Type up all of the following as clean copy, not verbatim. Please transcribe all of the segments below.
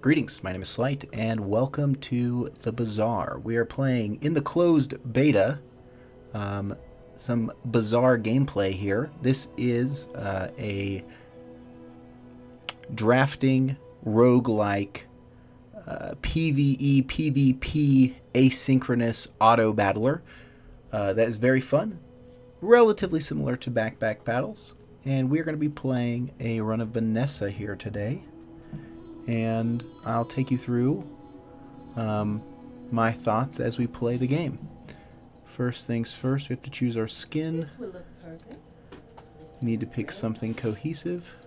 Greetings, my name is Slight, and welcome to the Bazaar. We are playing in the closed beta some bizarre gameplay here. This is a drafting roguelike PvE, PvP asynchronous auto battler that is very fun, relatively similar to backpack battles. And we're going to be playing a run of Vanessa here today. And I'll take you through my thoughts as we play the game. First things first, we have to choose our skin. This will look perfect. Need to pick something cohesive.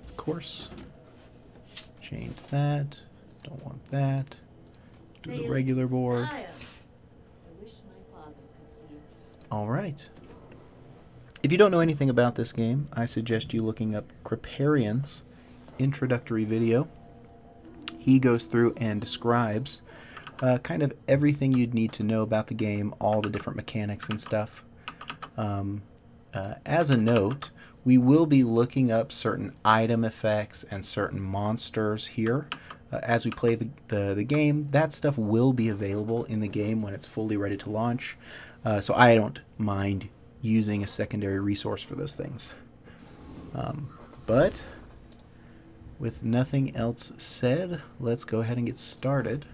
Of course. Change that. Don't want that. Do the regular board. I wish my father could see it. Alright. If you don't know anything about this game, I suggest you looking up Kriparian's introductory video. He goes through and describes kind of everything you'd need to know about the game, all the different mechanics and stuff. As a note, we will be looking up certain item effects and certain monsters here as we play the game. That stuff will be available in the game when it's fully ready to launch, so I don't mind using a secondary resource for those things. But with nothing else said, let's go ahead and get started.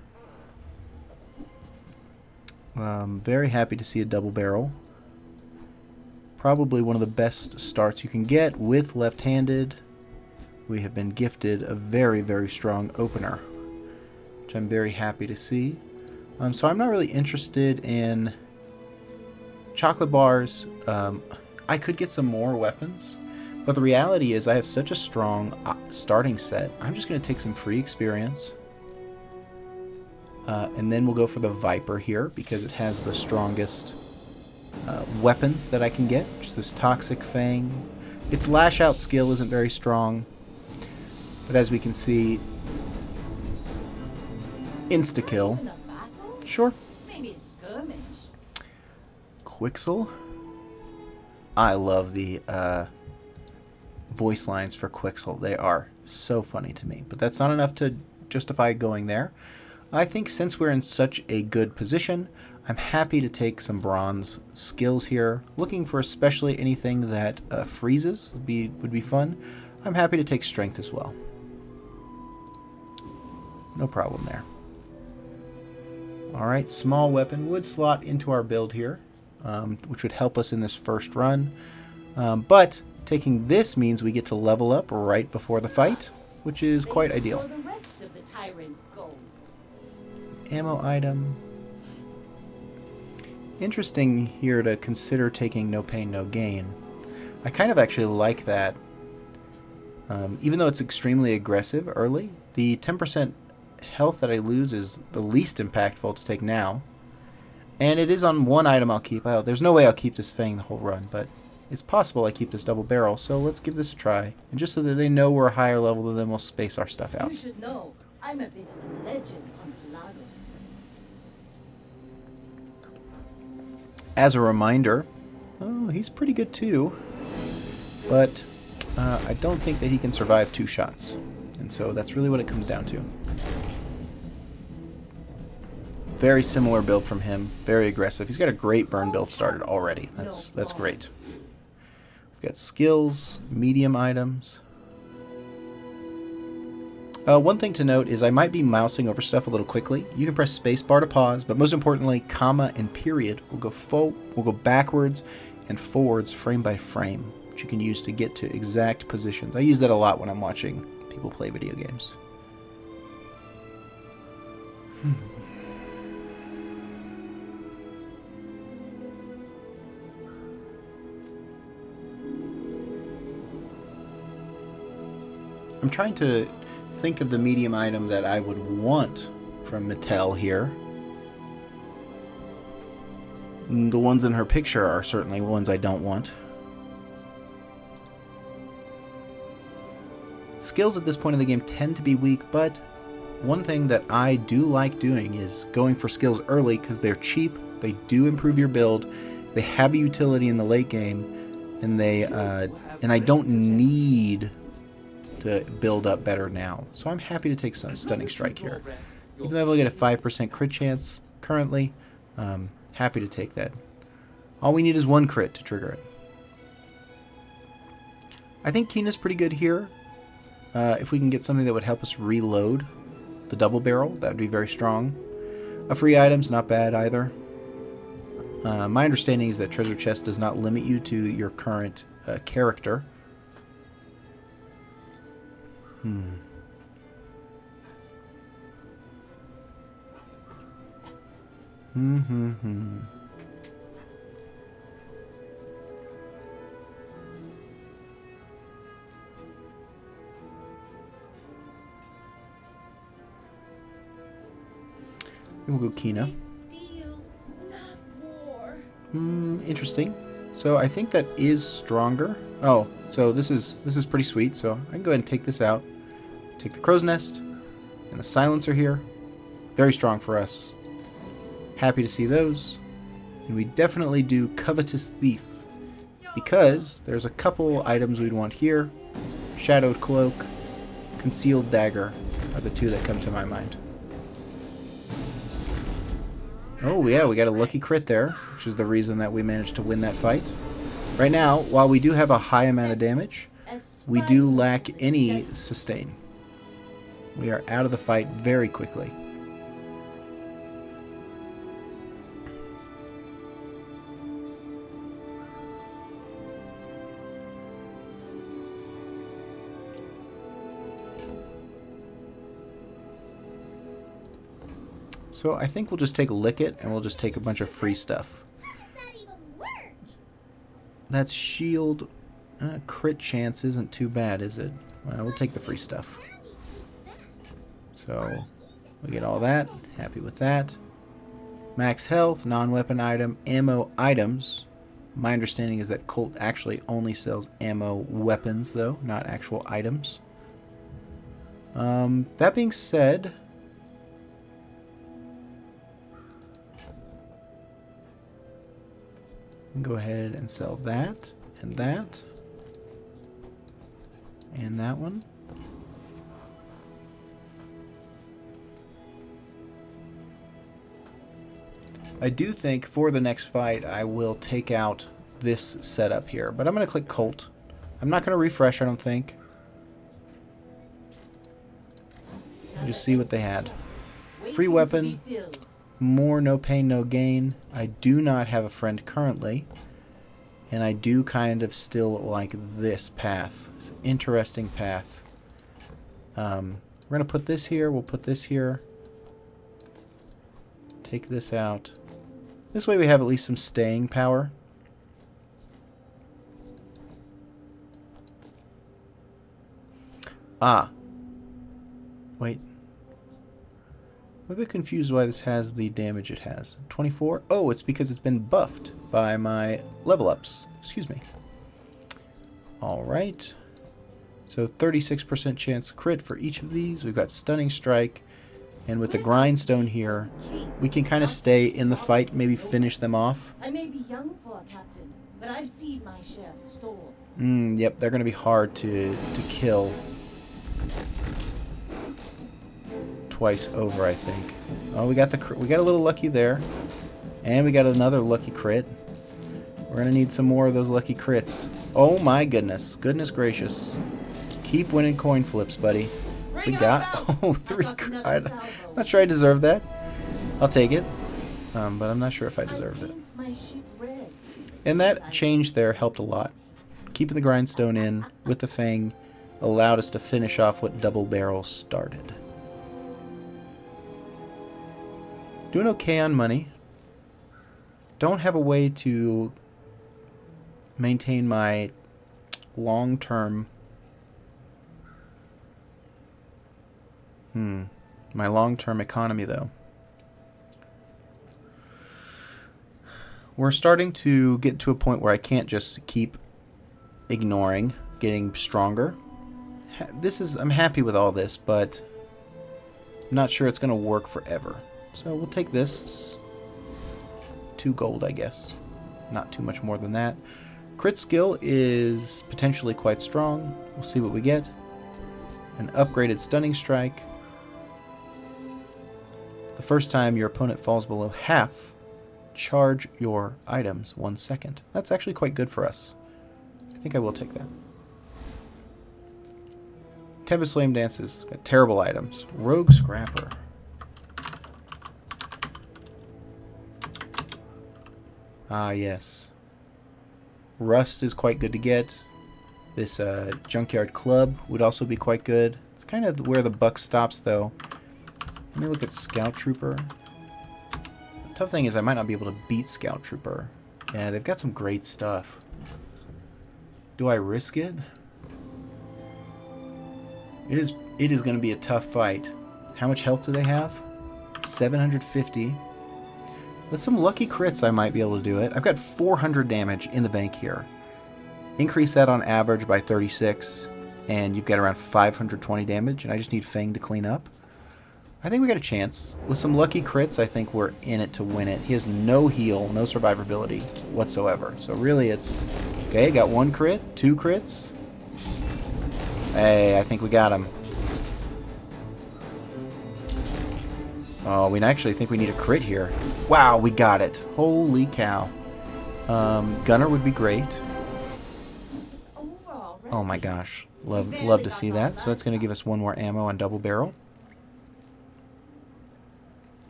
Very happy to see a double barrel. Probably one of the best starts you can get with left-handed. We have been gifted a very, very strong opener, which I'm very happy to see. So I'm not really interested in chocolate bars. I could get some more weapons. But the reality is I have such a strong starting set. I'm just going to take some free experience. And then we'll go for the Viper here because it has the strongest weapons that I can get. Just this Toxic Fang. Its Lash Out skill isn't very strong. But as we can see, insta-kill. In a battle? Sure. Maybe a skirmish. Quixel. I love the voice lines for Quixel. They are so funny to me, but that's not enough to justify going there. I think since we're in such a good position, I'm happy to take some bronze skills here. Looking for especially anything that freezes would be fun. I'm happy to take strength as well. No problem there. Alright, small weapon would slot into our build here, which would help us in this first run. But taking this means we get to level up right before the fight, which is quite ideal. The rest of the tyrant's gold. Ammo item. Interesting here to consider taking no pain, no gain. I kind of actually like that. Even though it's extremely aggressive early, the 10% health that I lose is the least impactful to take now. And it is on one item I'll keep. There's no way I'll keep this Fang the whole run, but it's possible I keep this double barrel, so let's give this a try. And just so that they know we're a higher level than them, we'll space our stuff out. You should know, I'm a bit of a legend on Pelago. As a reminder, oh, he's pretty good too, but I don't think that he can survive 2 shots. And so that's really what it comes down to. Very similar build from him, very aggressive. He's got a great burn build started already. That's great. We've got skills, medium items. One thing to note is I might be mousing over stuff a little quickly. You can press spacebar to pause, but most importantly, comma and period will go backwards and forwards frame by frame, which you can use to get to exact positions. I use that a lot when I'm watching people play video games. I'm trying to think of the medium item that I would want from Mattel here. The ones in her picture are certainly ones I don't want. Skills at this point in the game tend to be weak, but one thing that I do like doing is going for skills early because they're cheap, they do improve your build, they have a utility in the late game, and I don't need to to build up better now. So I'm happy to take some Stunning Strike here. Even though I only get a 5% crit chance currently, happy to take that. All we need is one crit to trigger it. I think Keena's pretty good here. If we can get something that would help us reload the double barrel, that would be very strong. A free item's not bad either. My understanding is that treasure chest does not limit you to your current character. We'll go Keena. Interesting. So I think that is stronger. Oh, so this is pretty sweet. So I can go ahead and take this out. Take the crow's nest and the silencer here. Very strong for us. Happy to see those. And we definitely do Covetous Thief, because there's a couple items we'd want here. Shadowed Cloak, Concealed Dagger are the two that come to my mind. Oh yeah, we got a lucky crit there, which is the reason that we managed to win that fight. Right now, while we do have a high amount of damage, we do lack any sustain. We are out of the fight very quickly. So I think we'll just take a Lick It, and we'll just take a bunch of free stuff. That's shield. Crit chance isn't too bad, is it? Well, we'll take the free stuff. So we get all that. Happy with that. Max health, non-weapon item, ammo items. My understanding is that Colt actually only sells ammo weapons, though, not actual items. That being said, go ahead and sell that, and that, and that one. I do think for the next fight I will take out this setup here, but I'm going to click Colt. I'm not going to refresh, I don't think. Just see what they had. Free weapon. More no pain, no gain. I do not have a friend currently. And I do kind of still like this path. It's an interesting path. We're going to put this here. We'll put this here. Take this out. This way we have at least some staying power. Ah. Wait. I'm a bit confused why this has the damage it has. 24? Oh, it's because it's been buffed by my level ups. Excuse me. Alright. So 36% chance crit for each of these. We've got Stunning Strike. And with the Grindstone here, we can kind of stay in the fight, maybe finish them off. I may be young for a captain, but I've seen my share of storms. Yep, they're going to be hard to kill. Twice over, I think. Oh, we got a little lucky there, and we got another lucky crit. We're gonna need some more of those lucky crits. Oh my goodness, goodness gracious! Keep winning coin flips, buddy. We got 3. I'm not sure I deserve that. I'll take it, but I'm not sure if I deserved it. And that change there helped a lot. Keeping the Grindstone in with the Fang allowed us to finish off what Double Barrel started. Doing okay on money. Don't have a way to maintain my long-term economy, though. We're starting to get to a point where I can't just keep ignoring getting stronger. I'm happy with all this, but I'm not sure it's going to work forever. So we'll take this. It's 2 gold, I guess. Not too much more than that. Crit skill is potentially quite strong. We'll see what we get. An upgraded stunning strike. The first time your opponent falls below half, charge your items 1 second. That's actually quite good for us. I think I will take that. Tempest Flame Dances. Got terrible items. Rogue Scrapper. Ah, yes. Rust is quite good to get. This Junkyard Club would also be quite good. It's kind of where the buck stops, though. Let me look at Scout Trooper. The tough thing is I might not be able to beat Scout Trooper. Yeah, they've got some great stuff. Do I risk it? It is going to be a tough fight. How much health do they have? 750. With some lucky crits, I might be able to do it. I've got 400 damage in the bank here. Increase that on average by 36, and you've got around 520 damage, and I just need Fang to clean up. I think we got a chance. With some lucky crits, I think we're in it to win it. He has no heal, no survivability whatsoever. So really it's... Okay, got 1 crit, 2 crits. Hey, I think we got him. Oh, we actually think we need a crit here. Wow, we got it. Holy cow. Gunner would be great. Oh my gosh. Love to see that. So that's going to give us 1 more ammo on double barrel.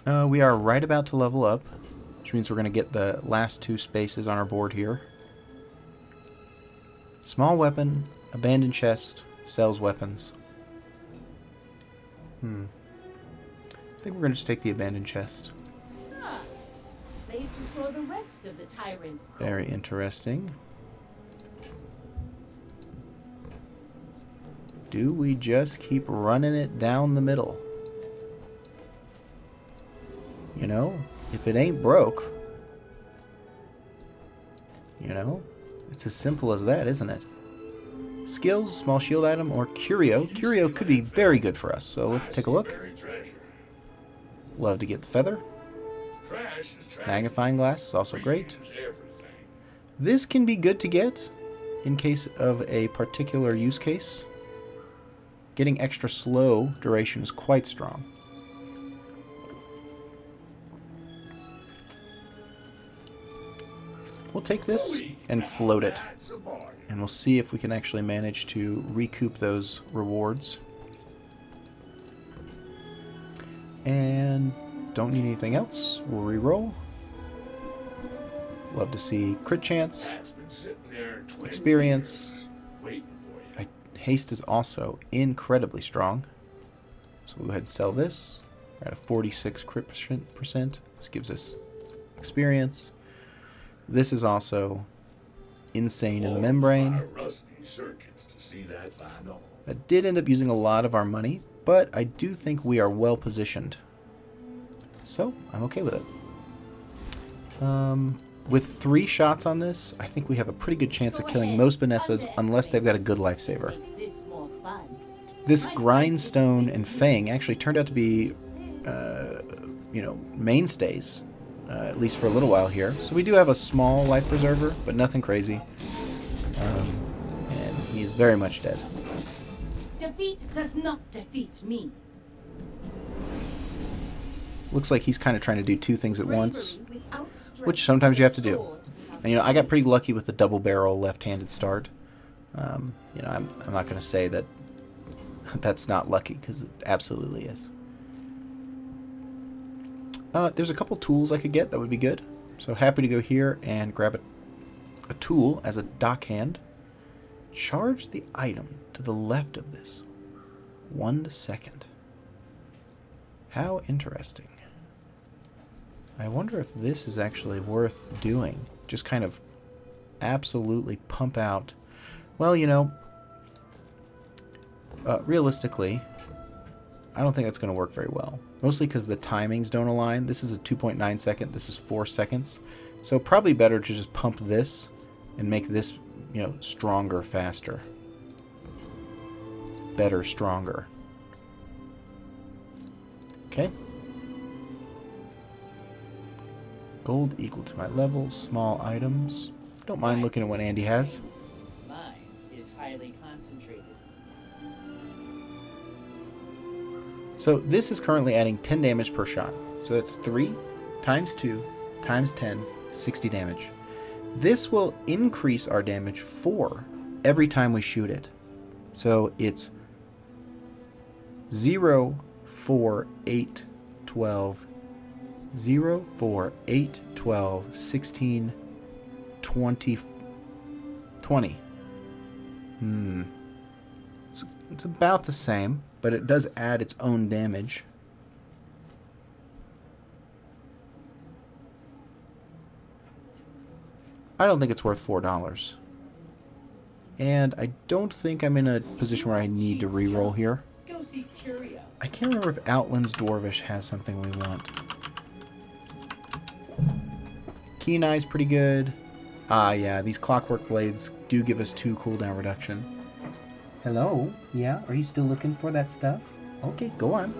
We are right about to level up, which means we're going to get the last 2 spaces on our board here. Small weapon, abandoned chest, sells weapons. I think we're going to just take the abandoned chest. Ah, place to store the rest of the tyrant's gold. Very interesting. Do we just keep running it down the middle? You know, if it ain't broke, you know, it's as simple as that, isn't it? Skills, small shield item, or curio. Curio could be very good for us, so let's take a look. Love to get the feather. Magnifying glass is also great. This can be good to get in case of a particular use case. Getting extra slow duration is quite strong. We'll take this and float it. And we'll see if we can actually manage to recoup those rewards. And don't need anything else. We'll re-roll. Love to see crit chance, experience. Haste is also incredibly strong. So we'll go ahead and sell this. We're at a 46 crit percent. This gives us experience. This is also insane in the membrane. That did end up using a lot of our money, but I do think we are well positioned. So I'm okay with it. With 3 shots on this, I think we have a pretty good chance of killing most Vanessas unless they've got a good lifesaver. This Grindstone and Fang actually turned out to be, you know, mainstays, at least for a little while here. So we do have a small life preserver, but nothing crazy. And he's very much dead. Defeat does not defeat me. Looks like he's kind of trying to do 2 things at once, which sometimes you have to do. And, you know, I got pretty lucky with the double barrel left-handed start. You know, I'm not going to say that that's not lucky, because it absolutely is. There's a couple tools I could get that would be good. So happy to go here and grab a tool as a dockhand. Charge the item to the left of this. 1 second. How interesting. I wonder if this is actually worth doing. Just kind of absolutely pump out. Well, you know, realistically, I don't think that's going to work very well. Mostly because the timings don't align. This is a 2.9 second. This is 4 seconds. So probably better to just pump this and make this, you know, stronger, faster. Better, stronger. Okay. Gold equal to my level. Small items. Don't mind looking at what Andy has. Mine is highly concentrated. So this is currently adding 10 damage per shot. So that's 3 times 2 times 10, 60 damage. This will increase our damage 4 every time we shoot it. So it's 0, 4, 8, 12, 0, 4, 8, 12, 16, 20, 20. It's about the same, but it does add its own damage. I don't think it's worth $4. And I don't think I'm in a position where I need to reroll here. I can't remember if Outland's Dwarvish has something we want. Keen Eye's pretty good. Ah, yeah, these Clockwork Blades do give us 2 cooldown reduction. Hello? Yeah? Are you still looking for that stuff? Okay, go on.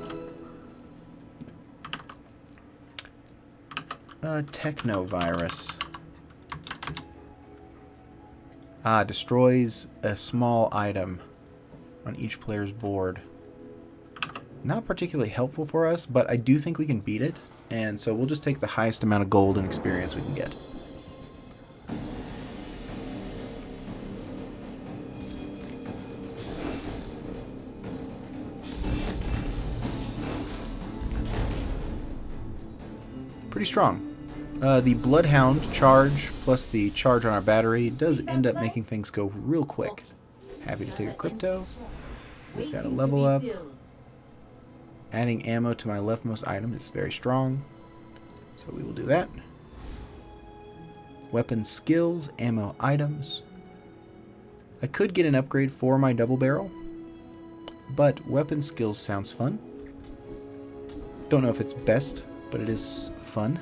Technovirus. Destroys a small item on each player's board. Not particularly helpful for us, but I do think we can beat it. And so we'll just take the highest amount of gold and experience we can get. Pretty strong. The Bloodhound charge plus the charge on our battery does end up making things go real quick. Happy to take a crypto. Got a level up. Adding ammo to my leftmost item is very strong, so we will do that. Weapon skills, ammo items. I could get an upgrade for my double barrel, but weapon skills sounds fun. Don't know if it's best, but it is fun.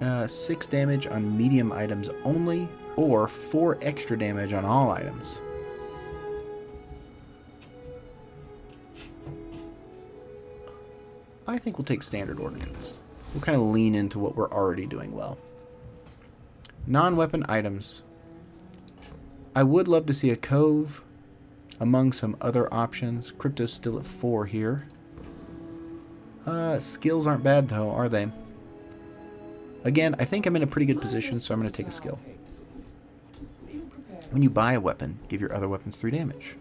Uh, 6 damage on medium items only, or 4 extra damage on all items. I think we'll take standard ordnance. We'll kind of lean into what we're already doing well. Non-weapon items. I would love to see a cove among some other options. Crypto's still at 4 here. Skills aren't bad though, are they? Again, I think I'm in a pretty good position, so I'm going to take a skill. When you buy a weapon, give your other weapons 3 damage.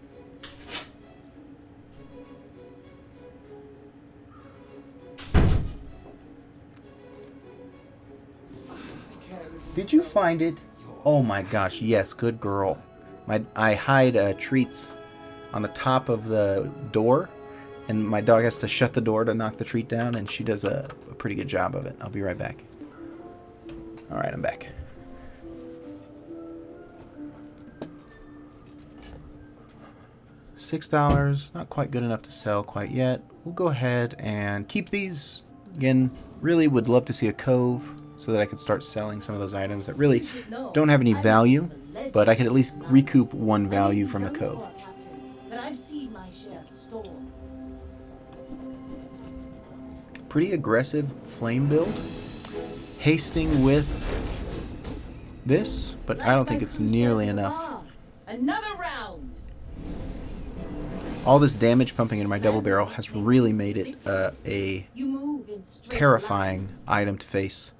Did you find it? Oh my gosh, yes, good girl. I hide treats on the top of the door, and my dog has to shut the door to knock the treat down, and she does a pretty good job of it. I'll be right back. Alright, I'm back. $6, not quite good enough to sell quite yet. We'll go ahead and keep these. Again, really would love to see a cove so that I could start selling some of those items that really don't have any value, but I could at least recoup 1 value from the cove. Pretty aggressive flame build. Hasting with this, but I don't think it's nearly enough. Another round. All this damage pumping into my double barrel has really made it a terrifying item to face.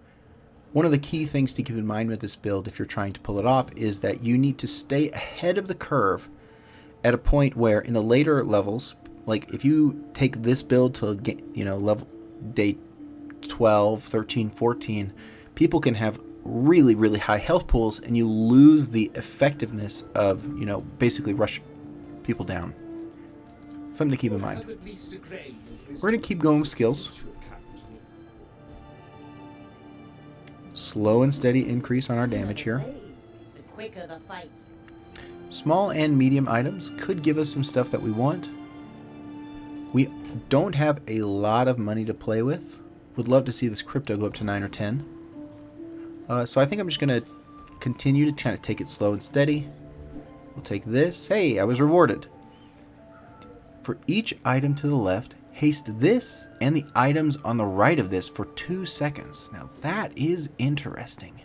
One of the key things to keep in mind with this build, if you're trying to pull it off, is that you need to stay ahead of the curve at a point where in the later levels, like if you take this build to, you know, level day 12, 13, 14, people can have really, really high health pools, and you lose the effectiveness of, you know, basically rush people down. Something to keep in mind. We're going to keep going with skills. Slow and steady increase on our damage here. The quicker the fight. Small and medium items could give us some stuff that we want. We don't have a lot of money to play with. Would love to see this crypto go up to 9 or 10. So I think I'm just going to continue to kind of take it slow and steady. We'll take this. Hey, I was rewarded. For each item to the left, haste this and the items on the right of this for 2 seconds. Now that is interesting.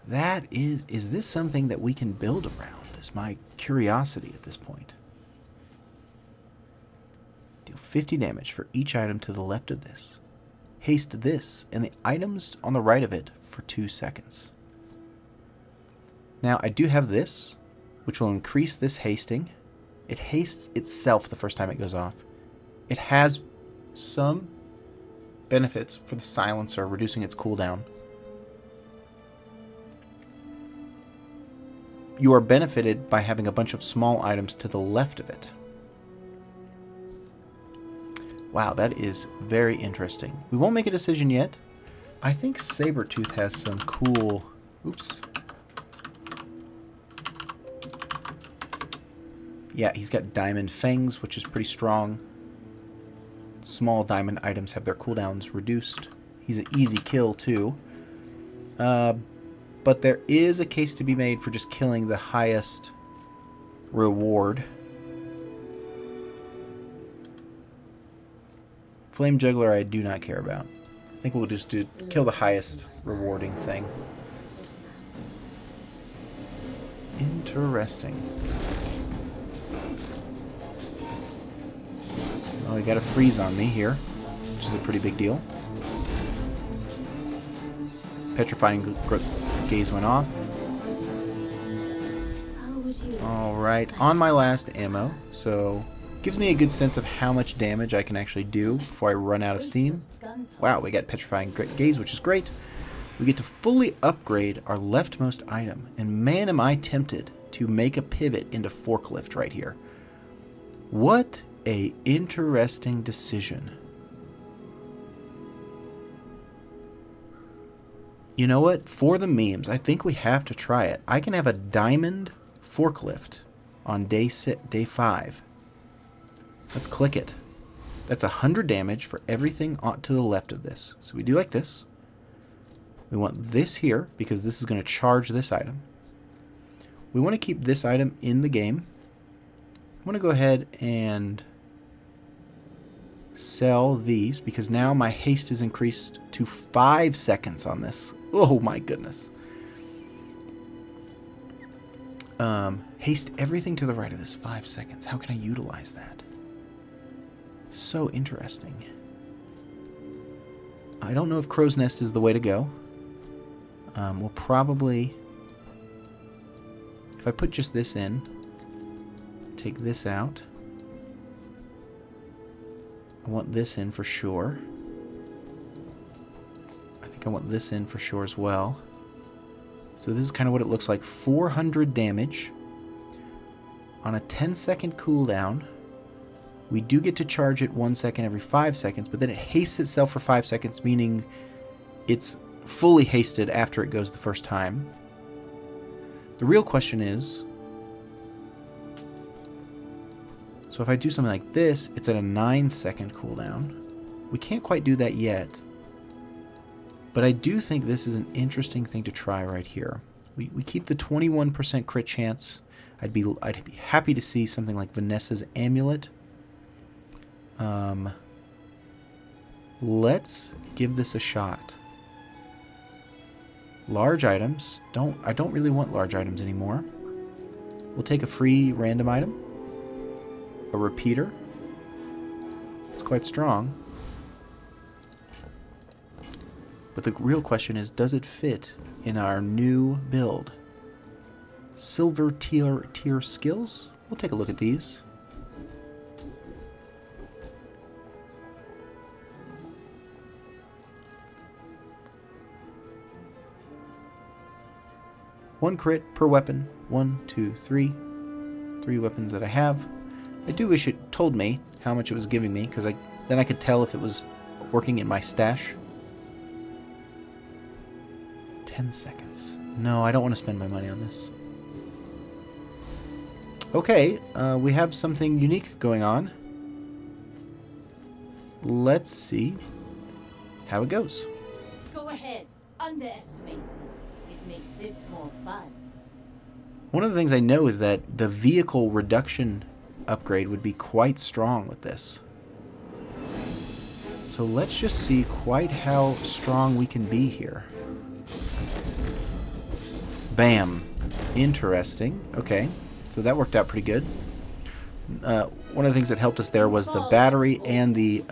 That is this something that we can build around? Is my curiosity at this point. Deal 50 damage for each item to the left of this. Haste this and the items on the right of it for 2 seconds. Now, I do have this, which will increase this hasting. It hastes itself the first time it goes off. It has some benefits for the silencer, reducing its cooldown. You are benefited by having a bunch of small items to the left of it. Wow, that is very interesting. We won't make a decision yet. I think Sabretooth has some cool... Oops. Yeah, he's got Diamond Fangs, which is pretty strong. Small diamond items have their cooldowns reduced. He's an easy kill, too. But there is a case to be made for just killing the highest reward. Flame Juggler I do not care about. I think we'll just kill the highest rewarding thing. Interesting. Oh, he got a freeze on me here, which is a pretty big deal. Petrifying Gaze went off. Alright, on my last ammo, so gives me a good sense of how much damage I can actually do before I run out of steam. Wow, we got Petrifying Gaze, which is great. We get to fully upgrade our leftmost item, and man am I tempted to make a pivot into Forklift right here. What a interesting decision. You know what? For the memes, I think we have to try it. I can have a diamond Forklift on day 5. Let's click it. That's 100 damage for everything to the left of this. So we do like this. We want this here because this is going to charge this item. We want to keep this item in the game. I want to go ahead and sell these because now my haste is increased to 5 seconds on this. Oh my goodness. Haste everything to the right of this 5 seconds. How can I utilize that? So interesting. I don't know if Crow's Nest is the way to go. We'll probably, if I put just this in, take this out. I want this in for sure. I think I want this in for sure as well. So this is kind of what it looks like. 400 damage on a 10-second cooldown. We do get to charge it 1 second every 5 seconds, but then it hastes itself for 5 seconds, meaning it's fully hasted after it goes the first time. The real question is, so if I do something like this, it's at a 9-second cooldown. We can't quite do that yet. But I do think this is an interesting thing to try right here. We keep the 21% crit chance. I'd be happy to see something like Vanessa's Amulet. Let's give this a shot. Large items. I don't really want large items anymore. We'll take a free random item. A repeater. It's quite strong. But the real question is, does it fit in our new build? Silver tier skills? We'll take a look at these. One crit per weapon. 1, 2, 3. 3 weapons that I have. I do wish it told me how much it was giving me, because then I could tell if it was working in my stash. 10 seconds. No, I don't want to spend my money on this. Okay, we have something unique going on. Let's see how it goes. Go ahead. Underestimate me. It makes this more fun. One of the things I know is that the vehicle reduction upgrade would be quite strong with this. So let's just see quite how strong we can be here. Bam. Interesting. Okay. So that worked out pretty good. One of the things that helped us there was the battery and the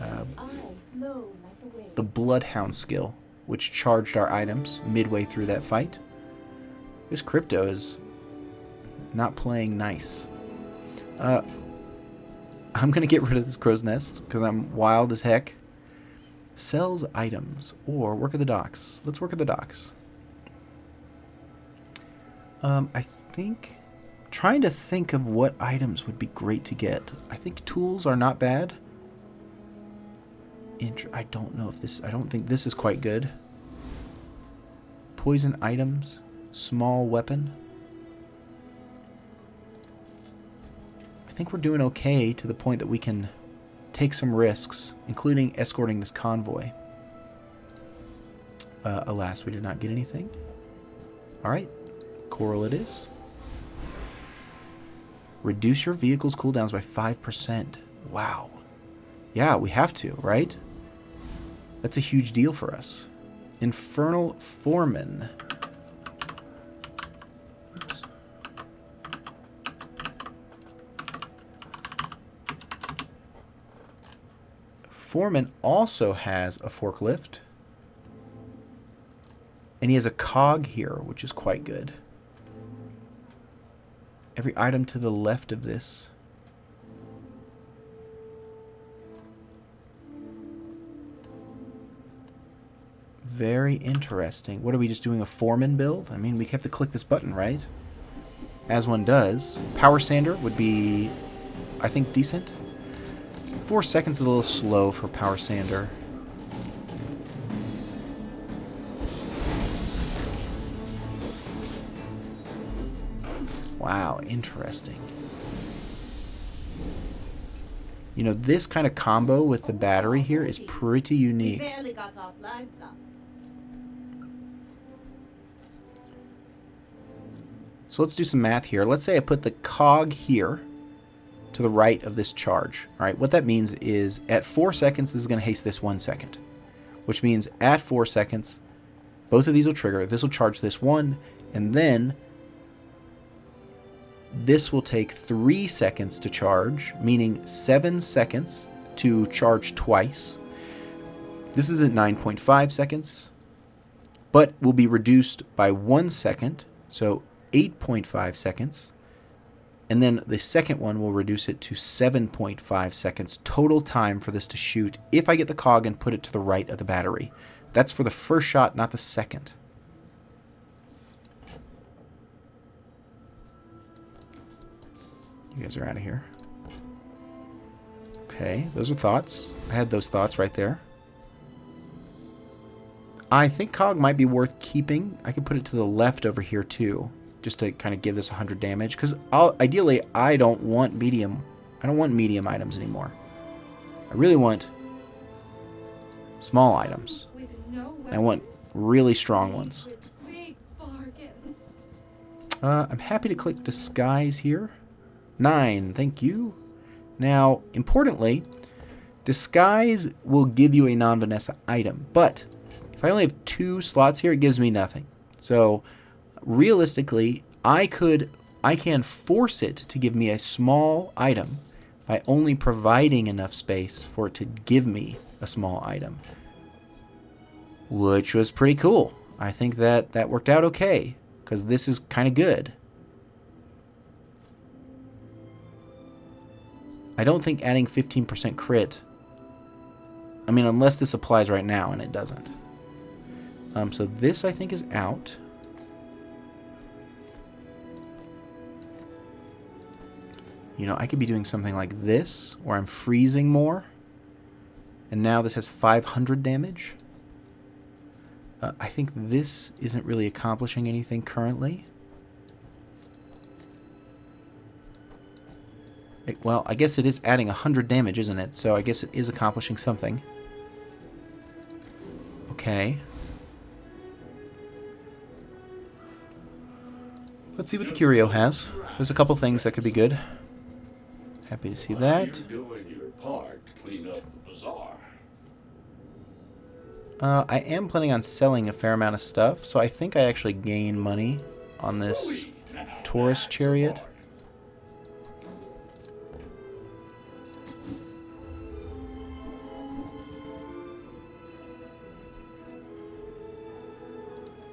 Bloodhound skill, which charged our items midway through that fight. This crypto is not playing nice. I'm going to get rid of this crow's nest because I'm wild as heck. Sells items or work at the docks. Let's work at the docks. I think... Trying to think of what items would be great to get. I think tools are not bad. I don't know if this... I don't think this is quite good. Poison items. Small weapon. I think we're doing okay to the point that we can take some risks, including escorting this convoy. Alas, we did not get anything. Alright. Coral it is. Reduce your vehicle's cooldowns by 5%. Wow. Yeah, we have to, right? That's a huge deal for us. Infernal Foreman. Oops. Foreman also has a forklift. And he has a cog here, which is quite good. Every item to the left of this. Very interesting. What are we just doing, a foreman build? I mean, we have to click this button, right? As one does. Power sander would be, I think, decent. 4 seconds is a little slow for power sander. Wow, interesting. You know, this kind of combo with the battery here is pretty unique. We barely got off lives up. So let's do some math here. Let's say I put the cog here to the right of this charge. All right, what that means is at 4 seconds, this is going to haste this 1 second. Which means at 4 seconds, both of these will trigger. This will charge this one, and then this will take 3 seconds to charge, meaning 7 seconds to charge twice. This is at 9.5 seconds, but will be reduced by 1 second, so 8.5 seconds. And then the second one will reduce it to 7.5 seconds total time for this to shoot if I get the cog and put it to the right of the battery. That's for the first shot, not the second. You guys are out of here. Okay, those are thoughts. I had those thoughts right there. I think cog might be worth keeping. I could put it to the left over here too, just to kind of give this 100 damage. Because ideally, I don't want medium. I don't want medium items anymore. I really want small items. I want really strong ones. I'm happy to click disguise here. 9, thank you. Now, importantly, disguise will give you a non-Vanessa item, but if I only have 2 slots here, it gives me nothing. So, realistically, I can force it to give me a small item by only providing enough space for it to give me a small item, which was pretty cool. I think that worked out okay, because this is kind of good. I don't think adding 15% crit, I mean, unless this applies right now, and it doesn't. So this, I think, is out. You know, I could be doing something like this, where I'm freezing more. And now this has 500 damage. I think this isn't really accomplishing anything currently. Well, I guess it is adding 100 damage, isn't it? So I guess it is accomplishing something. Okay. Let's see what the curio has. There's a couple things that could be good. Happy to see that. You're doing your part to clean up the bazaar. I am planning on selling a fair amount of stuff, so I think I actually gain money on this Taurus chariot.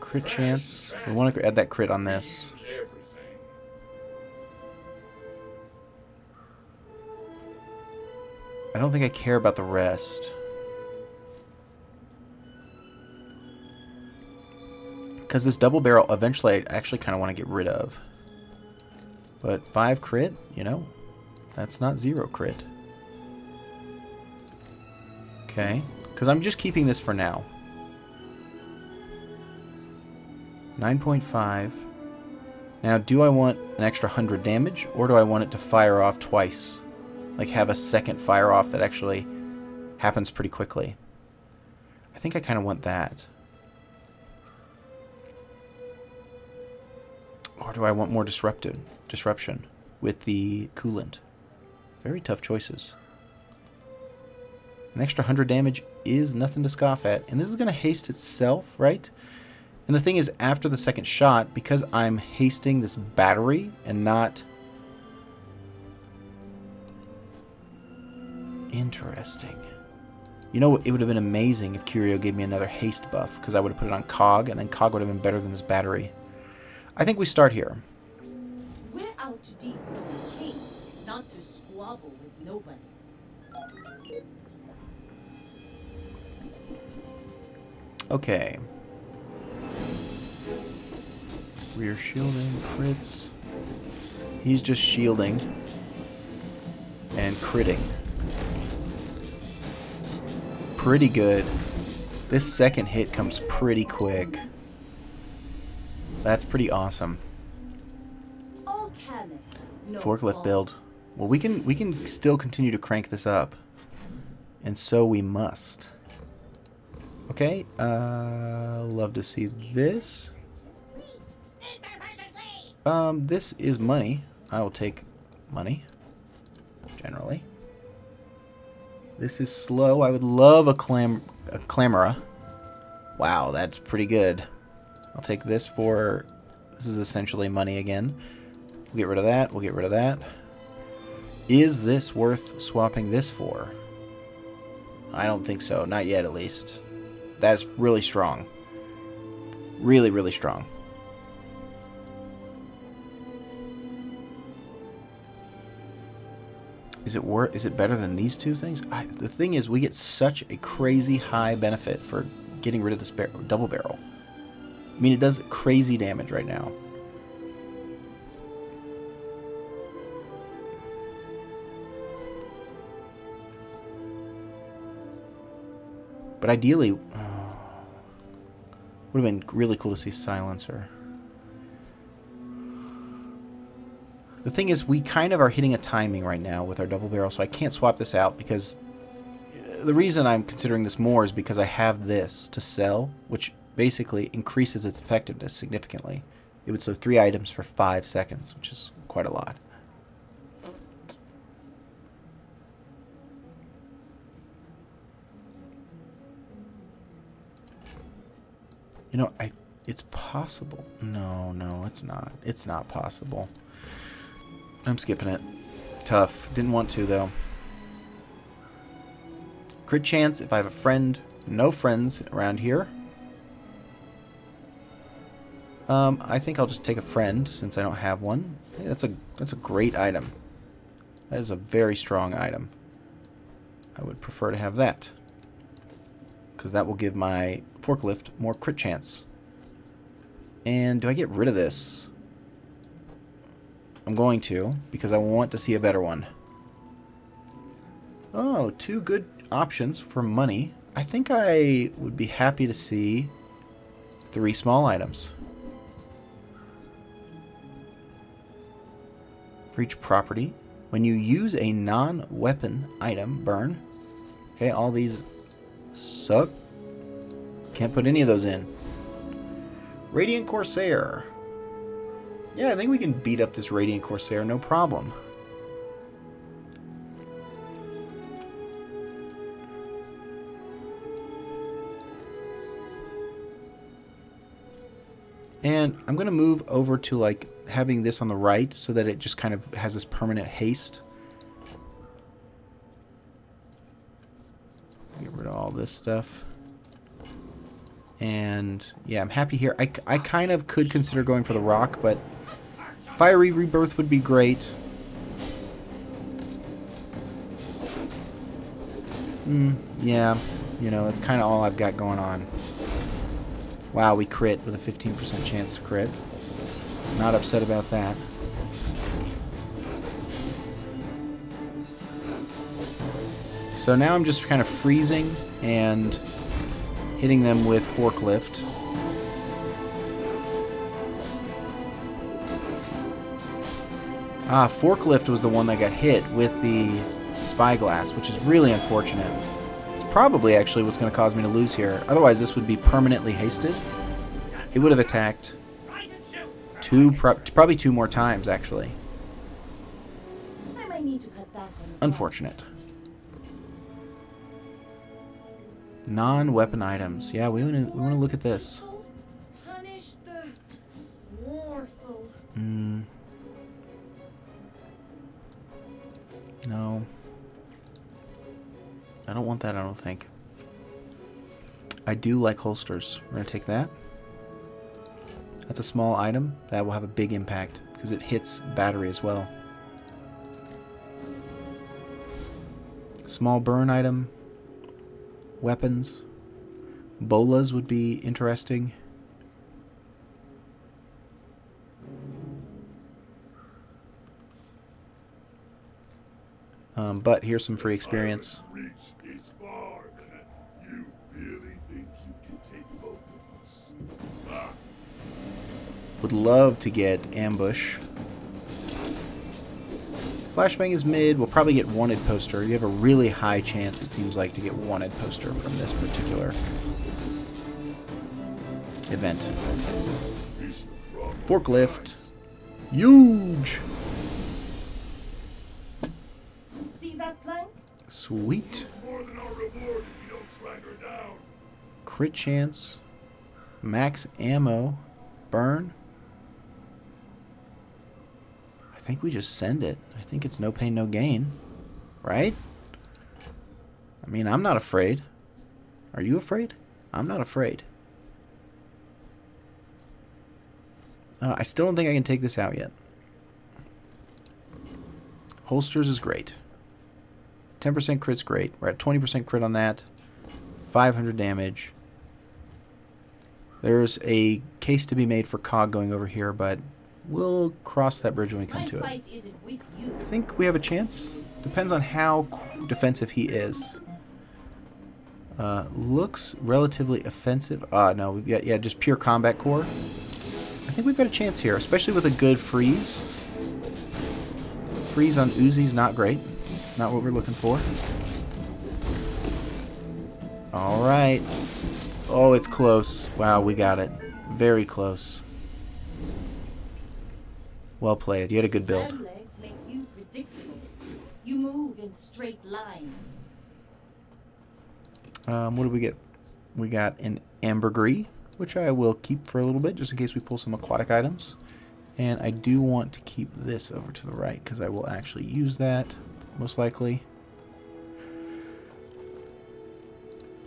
Crit chance. We want to add that crit on this. I don't think I care about the rest. Because this double barrel, eventually I actually kind of want to get rid of. But 5 crit, you know, that's not 0 crit. Okay, because I'm just keeping this for now. 9.5. Now, do I want an extra 100 damage, or do I want it to fire off twice? Like, have a second fire off that actually happens pretty quickly. I think I kind of want that. Or do I want more disruption with the coolant? Very tough choices. An extra 100 damage is nothing to scoff at. And this is going to haste itself, right? And the thing is, after the second shot, because I'm hasting this battery and not... Interesting. You know, it would have been amazing if Curio gave me another haste buff, because I would have put it on Cog, and then Cog would have been better than this battery. I think we start here. We're out to defend the king, not to squabble with nobodies. Okay. Rear shielding, crits. He's just shielding and critting. Pretty good. This second hit comes pretty quick. That's pretty awesome. All cannon, no Forklift ball. build. Well, we can still continue to crank this up. And so we must. Okay, love to see this. This is money. I will take money. Generally. This is slow. I would love a Clamora. Wow, that's pretty good. I'll take this for... This is essentially money again. We'll get rid of that. We'll get rid of that. Is this worth swapping this for? I don't think so. Not yet, at least. That's really strong. Really, really strong. Is it better than these two things? The thing is, we get such a crazy high benefit for getting rid of this double barrel. I mean, it does crazy damage right now. But ideally, would have been really cool to see silencer. The thing is, we kind of are hitting a timing right now with our double barrel, so I can't swap this out because the reason I'm considering this more is because I have this to sell, which basically increases its effectiveness significantly. It would sell 3 items for 5 seconds, which is quite a lot. You know, it's possible. No, it's not. It's not possible. I'm skipping it. Tough. Didn't want to, though. Crit chance if I have a friend. No friends around here. I think I'll just take a friend since I don't have one. Hey, that's a great item. That is a very strong item. I would prefer to have that, because that will give my forklift more crit chance. And do I get rid of this? I'm going to, because I want to see a better one. Oh, 2 good options for money. I think I would be happy to see 3 small items. For each property, when you use a non-weapon item, burn. Okay, all these suck. Can't put any of those in. Radiant Corsair. Yeah, I think we can beat up this Radiant Corsair, no problem. And I'm going to move over to like having this on the right so that it just kind of has this permanent haste. Get rid of all this stuff. And yeah, I'm happy here. I kind of could consider going for the rock, but fiery rebirth would be great. Yeah, you know, that's kind of all I've got going on. Wow, we crit with a 15% chance to crit. Not upset about that. So now I'm just kind of freezing and hitting them with Forklift. Forklift was the one that got hit with the spyglass, which is really unfortunate. It's probably actually what's going to cause me to lose here. Otherwise, this would be permanently hasted. It would have attacked probably 2 more times, actually. I might need to cut back on the Unfortunate. Non-weapon items. Yeah, we want to look at this. Punish the warful. No. I don't want that, I don't think. I do like holsters. We're going to take that. That's a small item. That will have a big impact because it hits battery as well. Small burn item. Weapons. Bolas would be interesting. But here's some free experience. Would love to get ambush. Flashbang is mid. We'll probably get wanted poster. You have a really high chance, it seems like, to get wanted poster from this particular event. Forklift. Huge. See that plank? Sweet. Crit chance. Max ammo. Burn. I think we just send it. I think it's no pain, no gain. Right? I mean, I'm not afraid. Are you afraid? I'm not afraid. I still don't think I can take this out yet. Holsters is great. 10% crit's great. We're at 20% crit on that. 500 damage. There's a case to be made for COG going over here, but we'll cross that bridge when we come to it. I think we have a chance. Depends on how defensive he is. Looks relatively offensive. No, we've got, yeah, just pure combat core. I think we've got a chance here, especially with a good freeze. Freeze on Uzi's not great. Not what we're looking for. Alright. Oh, it's close. Wow, we got it. Very close. Well played. You had a good build. Land legs make you predictable. You move in straight lines. What do we get? We got an ambergris, which I will keep for a little bit, just in case we pull some aquatic items. And I do want to keep this over to the right, because I will actually use that, most likely.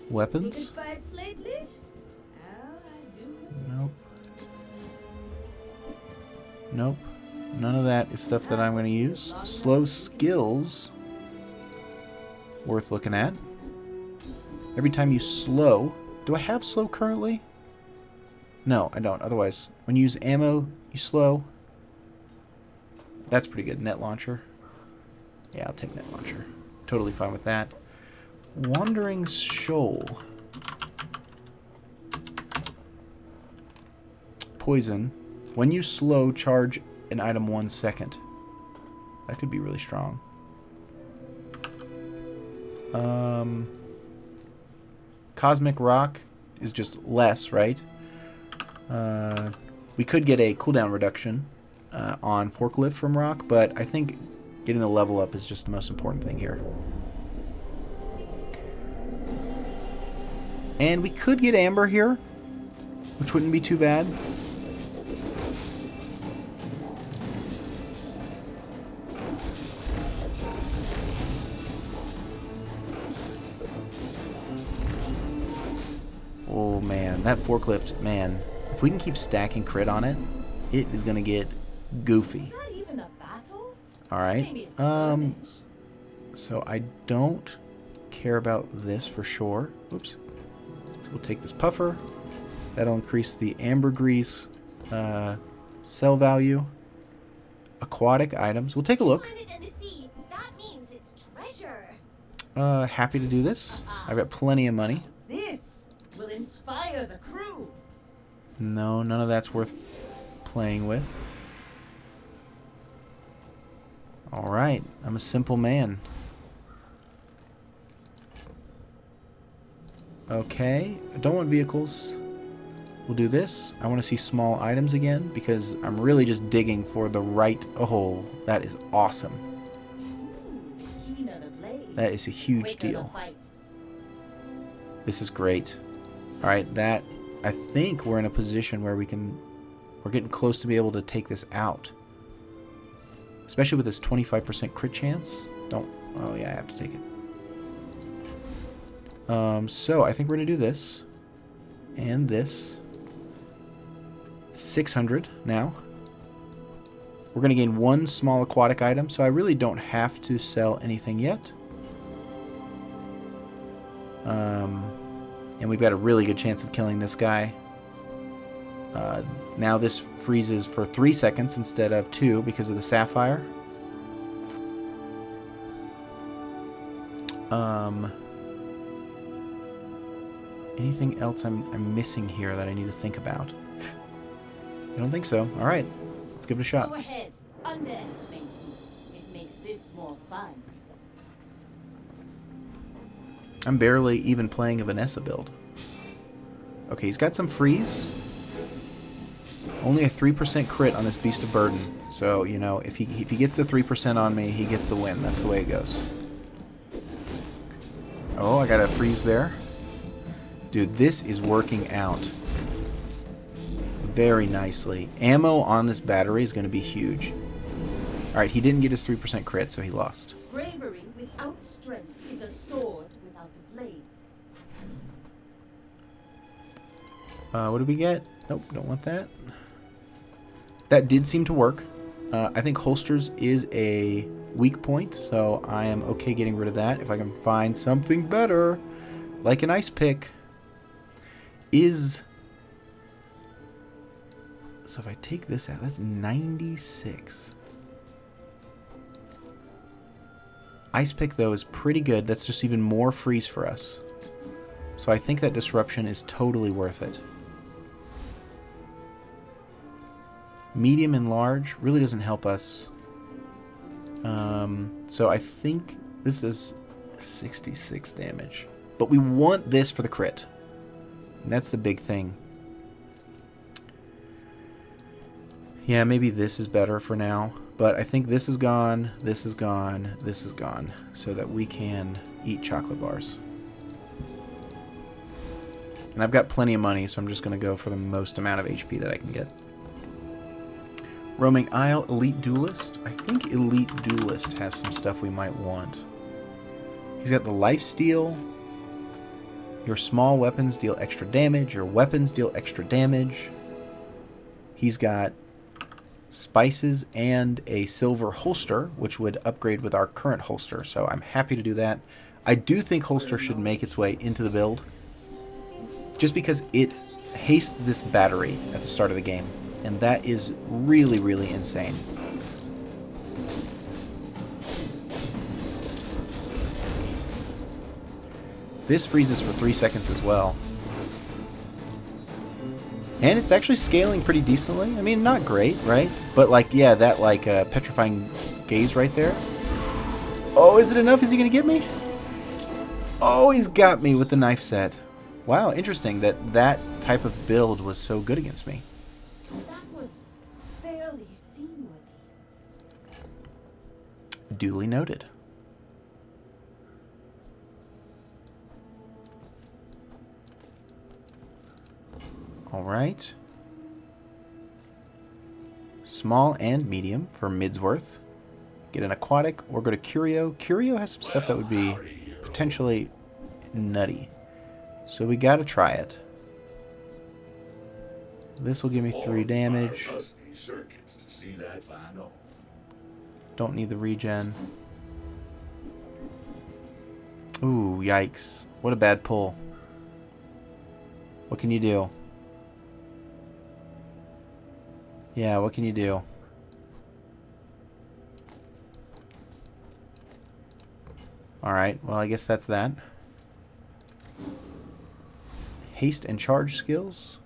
Weapons? Fights lately? Oh, I do miss it. Nope. Nope. None of that is stuff that I'm going to use. Slow skills. Worth looking at. Every time you slow... Do I have slow currently? No, I don't. Otherwise, when you use ammo, you slow. That's pretty good. Net launcher. Yeah, I'll take net launcher. Totally fine with that. Wandering Shoal. Poison. When you slow, charge an item 1 second. That could be really strong. Cosmic Rock is just less, right? We could get a cooldown reduction on Forklift from Rock, but I think getting the level up is just the most important thing here. And we could get Amber here, which wouldn't be too bad. That forklift, man, if we can keep stacking crit on it, it is going to get goofy. Is that even a battle? Alright. Maybe a skirmish. So I don't care about this for sure. Oops. So we'll take this puffer. That'll increase the ambergris cell value. Aquatic items. We'll take a look. Find it in the sea. That means it's treasure. Happy to do this. I've got plenty of money. This will inspire the crew. No, none of that's worth playing with. Alright, I'm a simple man. Okay, I don't want vehicles. We'll do this. I want to see small items again because I'm really just digging for the right... Oh, that is awesome. Ooh, keen of the blade. That is a huge Quick of the deal. fight. This is great. Alright, that... I think we're in a position where we can... We're getting close to be able to take this out. Especially with this 25% crit chance. Don't... Oh, yeah, I have to take it. So, I think we're going to do this. And this. 600 now. We're going to gain one small aquatic item, so I really don't have to sell anything yet. And we've got a really good chance of killing this guy. Now this freezes for 3 seconds instead of 2 because of the sapphire. Anything else I'm missing here that I need to think about? I don't think so. Alright, let's give it a shot. Go ahead. Underestimate me. It makes this more fun. I'm barely even playing a Vanessa build. Okay, he's got some freeze. Only a 3% crit on this Beast of Burden. So, you know, if he gets the 3% on me, he gets the win. That's the way it goes. Oh, I got a freeze there. Dude, this is working out very nicely. Ammo on this battery is going to be huge. Alright, he didn't get his 3% crit, so he lost. Bravery without strength is a sword without a blade. What did we get? Nope, don't want that. That did seem to work. I think holsters is a weak point, so I am okay getting rid of that. If I can find something better, like an ice pick, is... So if I take this out, that's 96. Ice pick, though, is pretty good. That's just even more freeze for us. So I think that disruption is totally worth it. Medium and large really doesn't help us. So I think this is 66 damage. But we want this for the crit. And that's the big thing. Yeah, maybe this is better for now. But I think this is gone, this is gone, this is gone. So that we can eat chocolate bars. And I've got plenty of money, so I'm just going to go for the most amount of HP that I can get. Roaming Isle, Elite Duelist. I think Elite Duelist has some stuff we might want. He's got the Lifesteal. Your small weapons deal extra damage. Your weapons deal extra damage. He's got spices and a silver holster, which would upgrade with our current holster. So I'm happy to do that. I do think holster should make its way into the build. Just because it hastes this battery at the start of the game. And that is really, really insane. This freezes for 3 seconds as well. And it's actually scaling pretty decently. I mean, not great, right? But, like, yeah, that, like, petrifying gaze right there. Oh, is it enough? Is he going to get me? Oh, he's got me with the knife set. Wow, interesting that that type of build was so good against me. That was fairly seaworthy. Duly noted. All right. Small and medium for Midsworth. Get an aquatic or go to Curio. Curio has some stuff that would be potentially nutty. So we gotta try it. This will give me 3 damage. Circuits to see that fine home. Don't need the regen. Ooh, yikes. What a bad pull. What can you do? Yeah, what can you do? Alright, well I guess that's that. Haste and charge skills.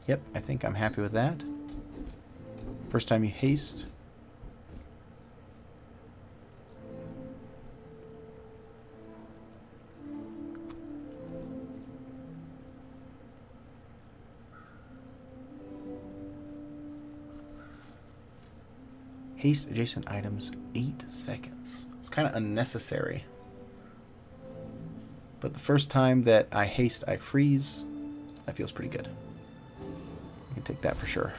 Yep, I think I'm happy with that. First time you haste. Haste adjacent items 8 seconds. It's kind of unnecessary. But the first time that I haste, I freeze. That feels pretty good. I can take that for sure.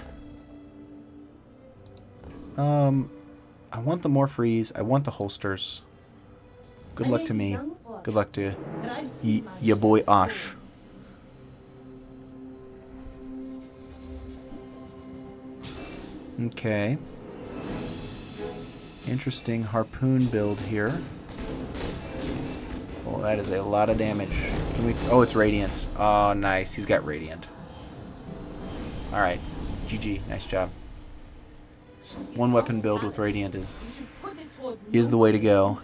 I want the more freeze. I want the holsters. Good luck to me. Good luck to ya boy Osh. Okay. Interesting harpoon build here. Oh, that is a lot of damage. Can we? Oh, it's radiant. Oh, nice. He's got radiant. All right. GG. Nice job. One weapon build with radiant is the way to go.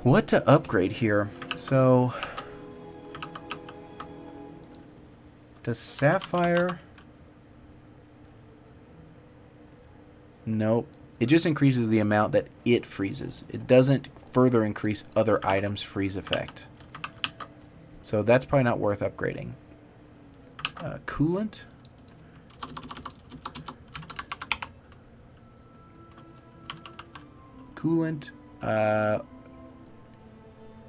What to upgrade here? So, does Sapphire? Nope. It just increases the amount that it freezes. It doesn't further increase other items' freeze effect. So that's probably not worth upgrading. Coolant. Coolant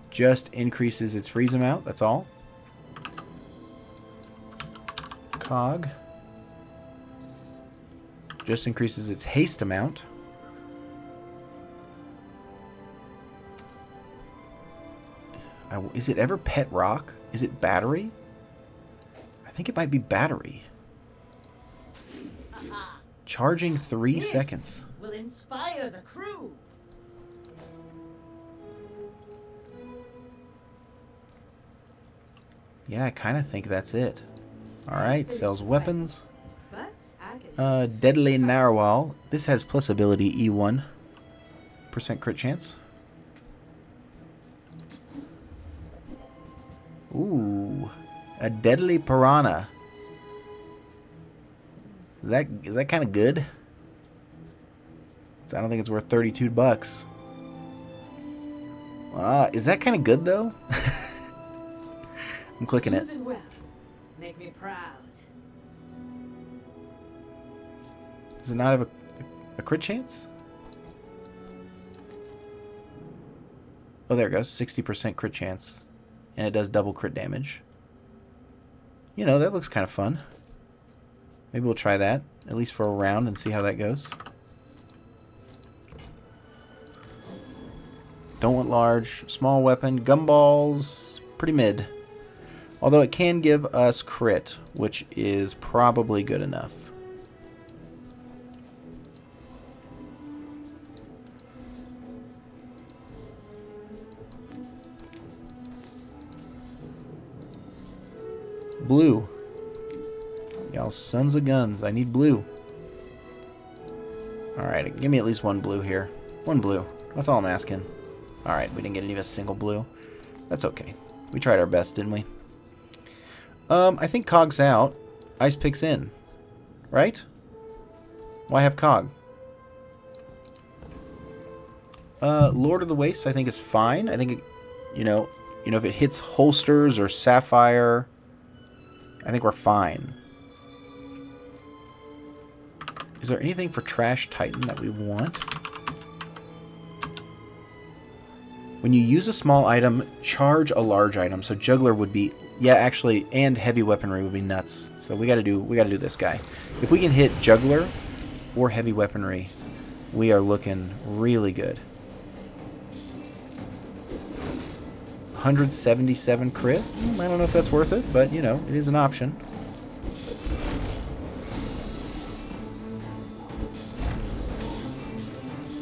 just increases its freeze amount. That's all. Cog. Just increases its haste amount. Is it ever pet rock? Is it battery? I think it might be battery. Charging 3 seconds. Will inspire the crew. Yeah, I kind of think that's it. Alright, sells weapons. But I can Deadly Narwhal. This has plus ability E1. % crit chance. Ooh. A Deadly Piranha. Is that kind of good? I don't think it's worth 32 bucks. Is that kind of good though? I'm clicking it. Listen well. Make me proud. Does it not have a crit chance? Oh, there it goes. 60% crit chance. And it does double crit damage. You know, that looks kind of fun. Maybe we'll try that, at least for a round, and see how that goes. Don't want large. Small weapon. Gumballs. Pretty mid. Although it can give us crit, which is probably good enough. Blue. Y'all sons of guns. I need blue. Alright, give me at least one blue here. One blue. That's all I'm asking. Alright, we didn't get even a single blue. That's okay. We tried our best, didn't we? I think Cog's out. Ice Pick's in. Right? Why have Cog? Lord of the Wastes I think is fine. I think it, you know if it hits holsters or sapphire, I think we're fine. Is there anything for Trash Titan that we want? When you use a small item, charge a large item. So Juggler would be, yeah, actually, and heavy weaponry would be nuts. So we gotta do this guy. If we can hit Juggler or heavy weaponry, we are looking really good. 177 crit. I don't know if that's worth it, but, you know, it is an option.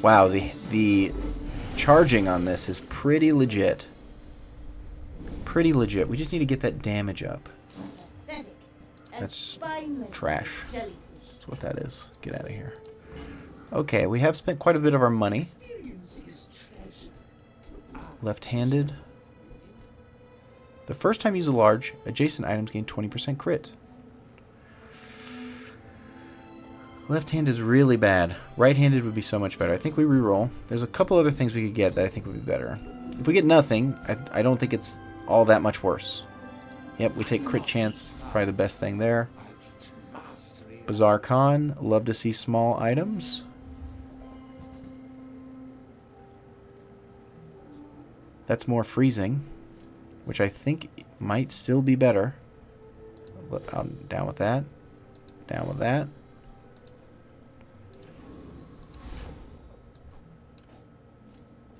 Wow, the charging on this is pretty legit. Pretty legit. We just need to get that damage up. Pathetic. That's Spineless trash. jellyfish. That's what that is. Get out of here. Okay, we have spent quite a bit of our money. Left-handed. The first time you use a large, adjacent items gain 20% crit. Left-handed is really bad. Right-handed would be so much better. I think we reroll. There's a couple other things we could get that I think would be better. If we get nothing, I don't think it's all that much worse. Yep, we take crit chance. It's probably the best thing there. Bizarre Con. Love to see small items. That's more freezing, which I think might still be better. But I'm down with that. Down with that.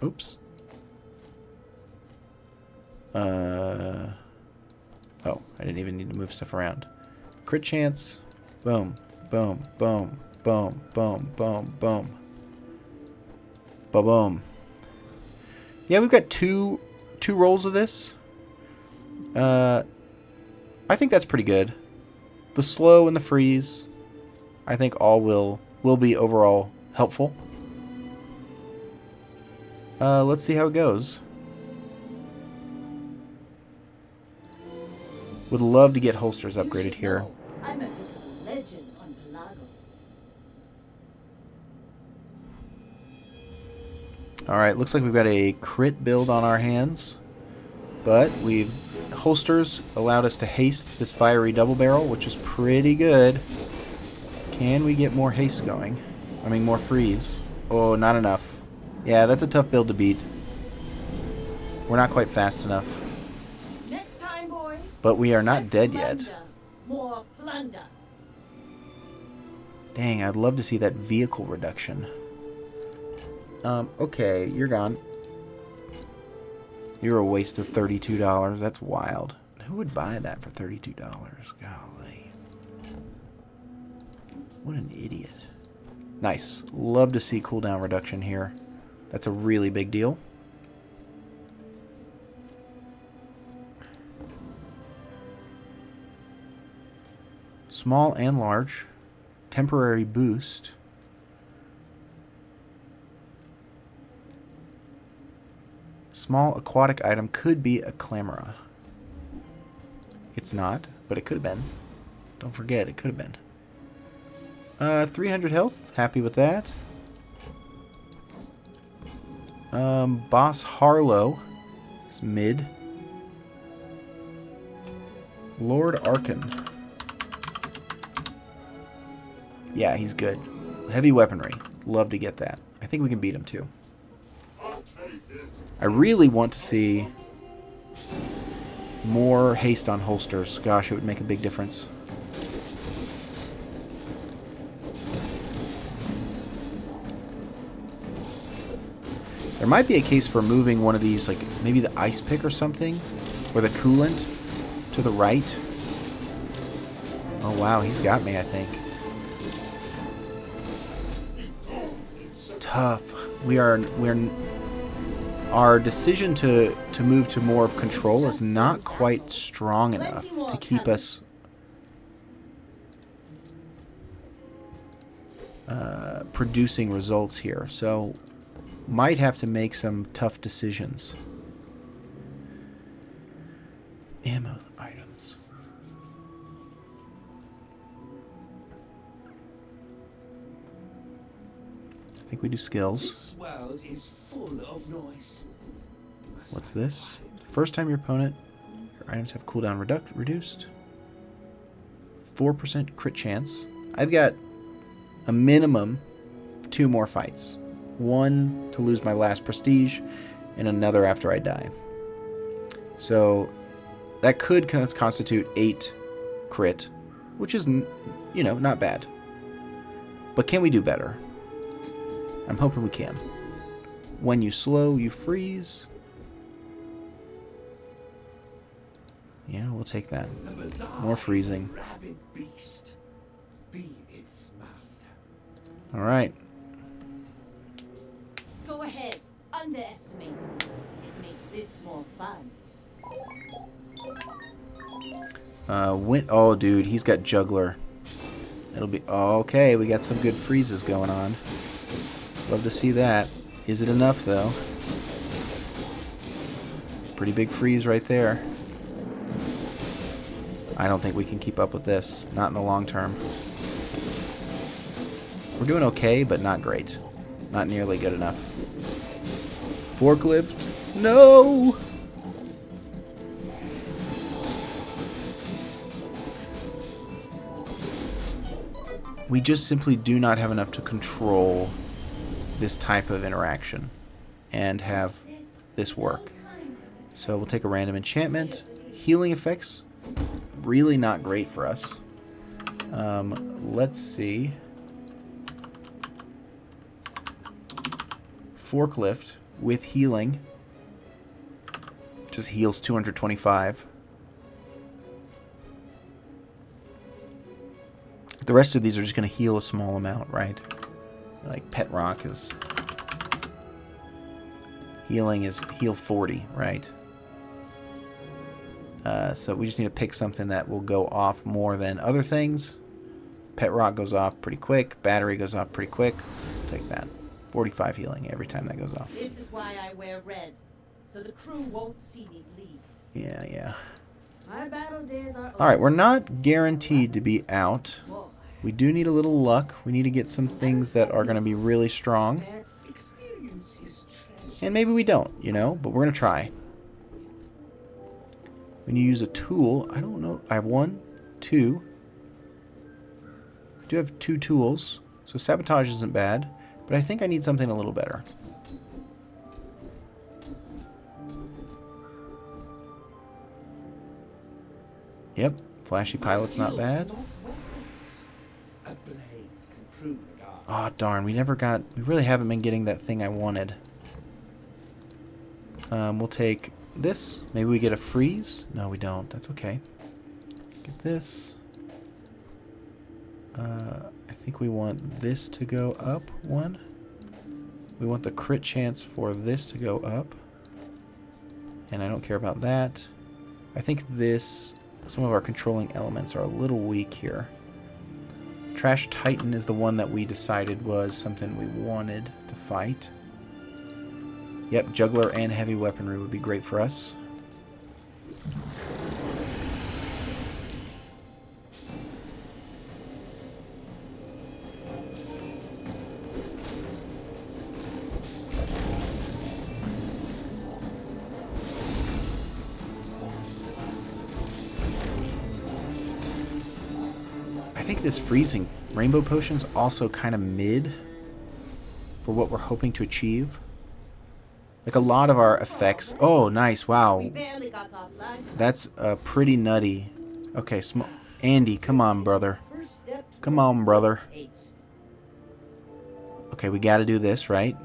Oops. Oh, I didn't even need to move stuff around. Crit chance. Boom. Boom. Boom. Boom. Boom. Boom. Boom. Ba-boom. Yeah, we've got two rolls of this. I think that's pretty good. The slow and the freeze, I think all will be overall helpful. Let's see how it goes. Would love to get holsters upgraded here. Know, I'm a bit of a legend on Pelago. Alright, looks like we've got a crit build on our hands. But holsters allowed us to haste this fiery double barrel, which is pretty good. Can we get more haste going? I mean, more freeze. Oh, not enough. Yeah, that's a tough build to beat. We're not quite fast enough. Next time, boys. But we are not As dead commander, yet. More plunder. Dang, I'd love to see that vehicle reduction. Okay, you're gone. You're a waste of $32. That's wild. Who would buy that for $32? Golly. What an idiot. Nice. Love to see cooldown reduction here. That's a really big deal. Small and large. Temporary boost. Small aquatic item could be a Clamora. It's not, but it could have been. Don't forget, it could have been. 300 health. Happy with that. Boss Harlow is mid. Lord Arkin. Yeah, he's good. Heavy weaponry. Love to get that. I think we can beat him too. I really want to see more haste on holsters. Gosh, it would make a big difference. There might be a case for moving one of these, like maybe the ice pick or something, or the coolant to the right. Oh wow, he's got me, I think. Tough. Our decision to move to more of control is not quite strong enough to keep us producing results here. So might have to make some tough decisions. Ammo items. I think we do skills. This world is full of noise. What's this? First time your opponent, your items have cooldown reduced. 4% crit chance. I've got a minimum of 2 more fights. One to lose my last prestige, and another after I die. So that could constitute 8 crit, which is, you know, not bad. But can we do better? I'm hoping we can. When you slow, you freeze. Yeah, we'll take that. The bazaar More is a freezing. rabid beast. Be its master. Alright. Go ahead. Underestimate me. It makes this more fun. Oh, dude, he's got juggler. It'll be... Oh, okay, we got some good freezes going on. Love to see that. Is it enough, though? Pretty big freeze right there. I don't think we can keep up with this. Not in the long term. We're doing okay, but not great. Not nearly good enough. Forklift. No! We just simply do not have enough to control this type of interaction and have this work. So we'll take a random enchantment. Healing effects, really not great for us. Let's see. Forklift with healing. Just heals 225. The rest of these are just going to heal a small amount, right? Like Pet Rock is... Healing is heal 40, right? So we just need to pick something that will go off more than other things. Pet Rock goes off pretty quick. Battery goes off pretty quick. Take that. 45 healing every time that goes off. This is why I wear red, so the crew won't see me bleed. Yeah. My battle days are Alright, we're not guaranteed to be out. over. We do need a little luck. We need to get some things that are going to be really strong. Experience is treasure. And maybe we don't, you know, but we're going to try. When you use a tool, I don't know. I have 1, 2. I do have 2 tools, so sabotage isn't bad. But I think I need something a little better. Yep, flashy pilot's not bad. A blade can prune the guard. Oh darn, we really haven't been getting that thing I wanted. We'll take this. Maybe we get a freeze. No, we don't. That's okay. Get this. I think we want this to go up 1. We want the crit chance for this to go up. And I don't care about that. I think some of our controlling elements are a little weak here. Trash Titan is the one that we decided was something we wanted to fight. Yep, juggler and heavy weaponry would be great for us. I think this freezing rainbow potion's also kind of mid for what we're hoping to achieve. Like a lot of our effects. Oh, nice. Wow. We barely got off line. That's pretty nutty. Okay, Andy, come on, brother. First step to Come on, brother. taste. Okay, we got to do this, right?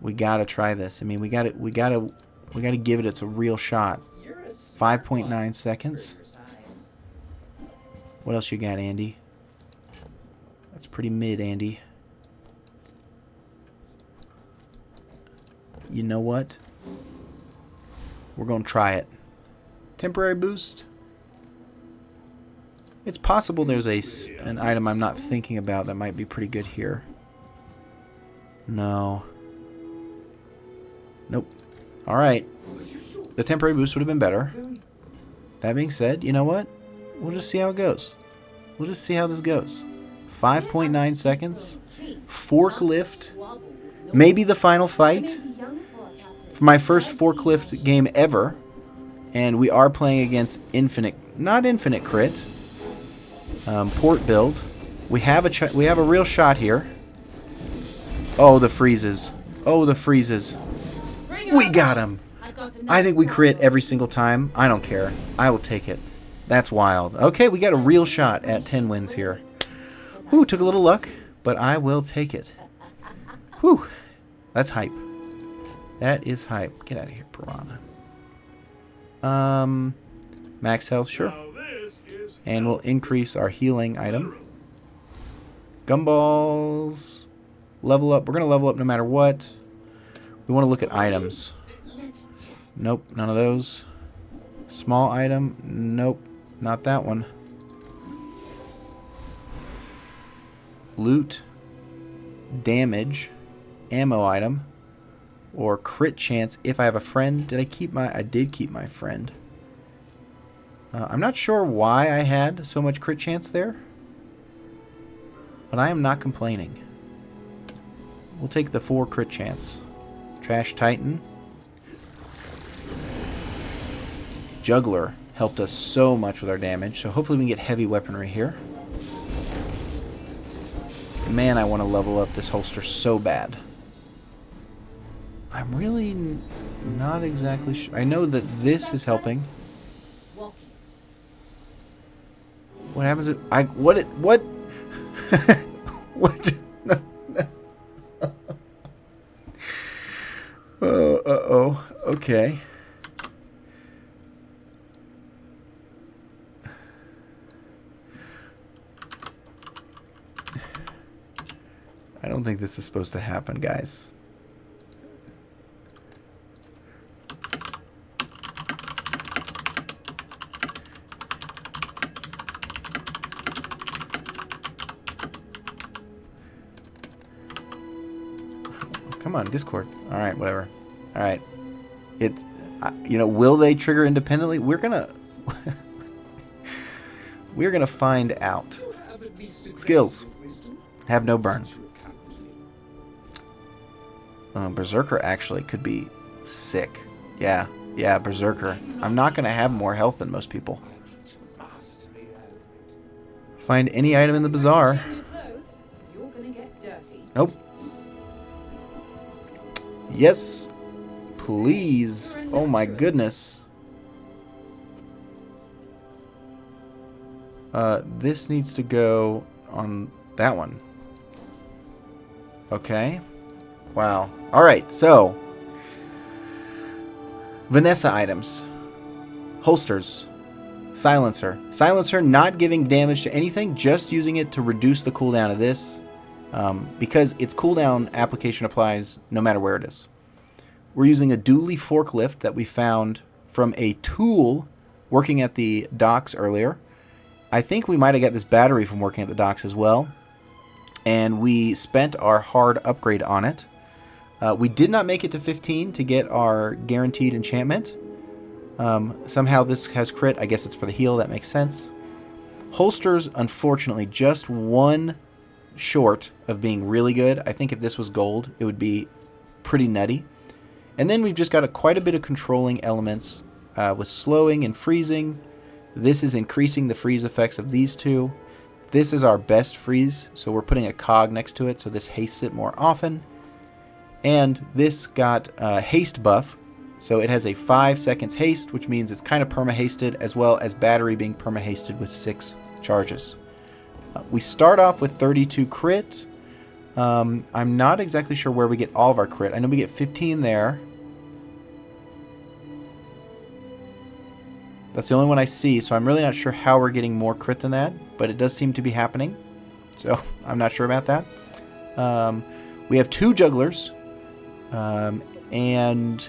We got to try this. I mean, we got to give it a real shot. You're a smart 5.9 one. seconds. For size. What else you got, Andy? That's pretty mid, Andy. You know what? We're going to try it. Temporary boost. It's possible there's an item I'm not thinking about that might be pretty good here. No. Nope. Alright. The temporary boost would have been better. That being said, you know what? We'll just see how it goes. We'll just see how this goes. 5.9 seconds. Forklift. Maybe the final fight. For my first forklift game ever. And we are playing against not infinite crit. Port build. We have a real shot here. Oh, the freezes. Oh, the freezes. We got him. I think we crit every single time. I don't care. I will take it. That's wild. Okay, we got a real shot at 10 wins here. Whew, took a little luck, but I will take it. Whew. That's hype. That is hype. Get out of here, Piranha. Max health, sure. Now this is And we'll increase our healing item. Gumballs. Level up. We're going to level up no matter what. We want to look at items. Nope, none of those. Small item. Nope, not that one. Loot. Damage. Ammo item. Or crit chance if I have a friend. Did I keep my... I did keep my friend. I'm not sure why I had so much crit chance there. But I am not complaining. We'll take the 4 crit chance. Trash Titan. Juggler helped us so much with our damage. So hopefully we can get heavy weaponry here. Man, I want to level up this holster so bad. I'm really not exactly sure. I know that this is helping. Walk it. What happens if I... What? What? What? Uh-oh. Okay. I don't think this is supposed to happen, guys. Come on, Discord. All right, whatever. All right. It's, you know, will they trigger independently? We're gonna find out. Skills. Have no burn. Berserker actually could be sick. Yeah, Berserker. I'm not gonna have more health than most people. Find any item in the bazaar. Change your clothes, 'cause you're gonna get dirty. Nope. Yes, please. Oh my goodness. This needs to go on that one. Okay. Wow. Alright, so. Vanessa items. Holsters. Silencer. Silencer not giving damage to anything, just using it to reduce the cooldown of this. Because its cooldown application applies no matter where it is. We're using a dually forklift that we found from a tool working at the docks earlier. I think we might have got this battery from working at the docks as well. And we spent our hard upgrade on it. We did not make it to 15 to get our guaranteed enchantment. Somehow this has crit. I guess it's for the heal. That makes sense. Holsters, unfortunately, just one short of being really good. I think if this was gold, it would be pretty nutty. And then we've just got quite a bit of controlling elements with slowing and freezing. This is increasing the freeze effects of these two. This is our best freeze, so we're putting a cog next to it, so this hastes it more often. And this got a haste buff, so it has a 5 seconds haste, which means it's kind of perma-hasted, as well as battery being perma-hasted with 6 charges. We start off with 32 crit. I'm not exactly sure where we get all of our crit. I know we get 15 there. That's the only one I see, so I'm really not sure how we're getting more crit than that, but it does seem to be happening. So I'm not sure about that. We have 2 jugglers, and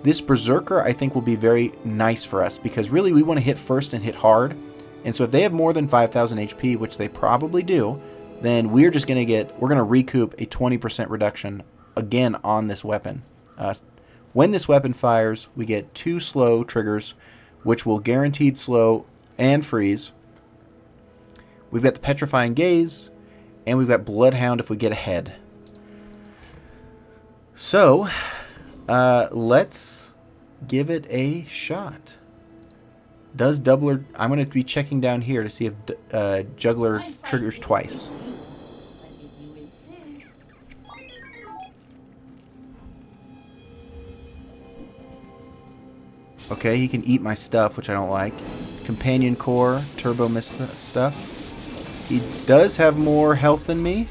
this Berserker I think will be very nice for us, because really we want to hit first and hit hard. And so if they have more than 5,000 HP, which they probably do, then we're just going to we're going to recoup a 20% reduction again on this weapon. When this weapon fires, we get 2 slow triggers, which will guaranteed slow and freeze. We've got the Petrifying Gaze, and we've got Bloodhound if we get ahead. So, let's give it a shot. Does Doubler... I'm going to be checking down here to see if Juggler triggers twice. Okay, he can eat my stuff, which I don't like. Companion Core, Turbo Mist stuff. He does have more health than me.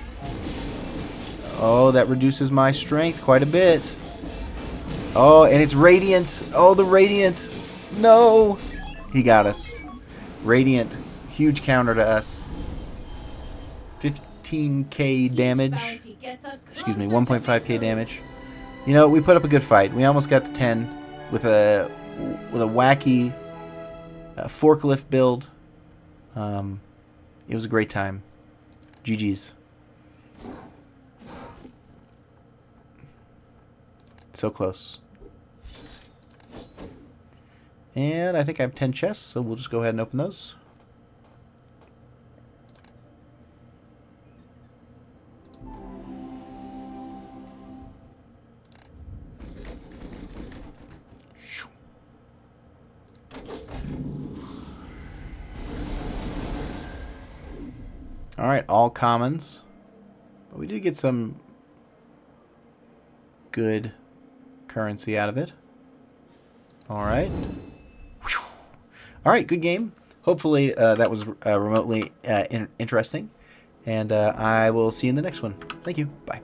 Oh, that reduces my strength quite a bit. Oh, and it's Radiant. Oh, the Radiant. No. He got us. Radiant. Huge counter to us. 15k damage. Bounty gets us Excuse me, closer to 1.5k victory. damage. You know, we put up a good fight. We almost got the 10 with a wacky forklift build. It was a great time. GG's. So close. And I think I have 10 chests, so we'll just go ahead and open those. Alright, all commons. But we did get some good currency out of it. Alright. Alright, good game. Hopefully that was remotely interesting. And I will see you in the next one. Thank you. Bye.